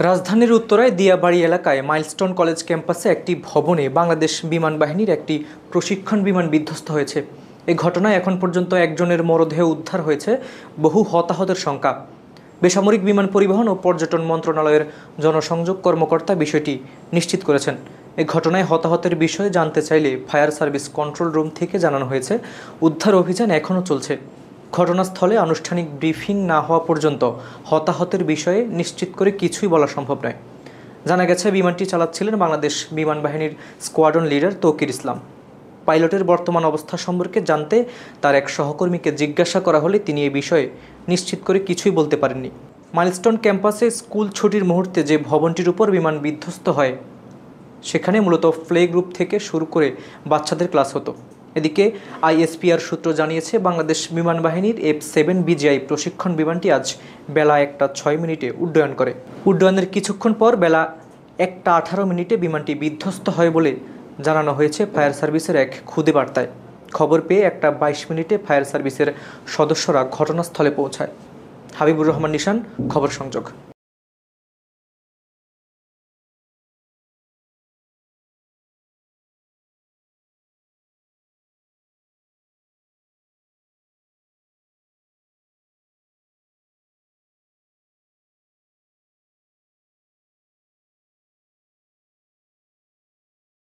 রাজধানীর উত্তরায় দিয়াবাড়ি এলাকায় মাইলস্টোন কলেজ ক্যাম্পাসে একটি ভবনে বাংলাদেশ বিমান বাহিনীর একটি প্রশিক্ষণ বিমান বিধ্বস্ত হয়েছে। এই ঘটনায় এখন পর্যন্ত একজনের মরদেহ উদ্ধার হয়েছে, বহু হতাহতের শঙ্কা। বেসামরিক বিমান পরিবহন ও পর্যটন মন্ত্রণালয়ের জনসংযোগ কর্মকর্তা বিষয়টি নিশ্চিত করেছেন। এই ঘটনায় হতাহতের বিষয়ে জানতে চাইলে ফায়ার সার্ভিস কন্ট্রোল রুম থেকে জানানো হয়েছে, উদ্ধার অভিযান এখনও চলছে। ঘটনাস্থলে আনুষ্ঠানিক ব্রিফিং না হওয়া পর্যন্ত হতাহতের বিষয়ে নিশ্চিত করে কিছুই বলা সম্ভব নয়। জানা গেছে, বিমানটি চালাচ্ছিলেন বাংলাদেশ বিমান বাহিনীর স্কোয়াড্রন লিডার তৌকির ইসলাম। পাইলটের বর্তমান অবস্থা সম্পর্কে জানতে তার এক সহকর্মীকে জিজ্ঞাসা করা হলে তিনি এ বিষয়ে নিশ্চিত করে কিছুই বলতে পারেননি। মাইলস্টোন ক্যাম্পাসে স্কুল ছুটির মুহূর্তে যে ভবনটির উপর বিমান বিধ্বস্ত হয়, সেখানে মূলত প্লে গ্রুপ থেকে শুরু করে বাচ্চাদের ক্লাস হতো। এদিকে আইএসপিআর সূত্র জানিয়েছে, বাংলাদেশ বিমান বাহিনীর F-7 BGI প্রশিক্ষণ বিমানটি আজ বেলা 1টা 6 মিনিটে উড্ডয়ন করে। উড্ডয়নের কিছুক্ষণ পর বেলা 1টা 18 মিনিটে বিমানটি বিধ্বস্ত হয় বলে জানানো হয়েছে ফায়ার সার্ভিসের এক খুদে বার্তায়। খবর পেয়ে 1টা 22 মিনিটে ফায়ার সার্ভিসের সদস্যরা ঘটনাস্থলে পৌঁছায়। হাবিবুর রহমান নিশান, খবর সংযোগ।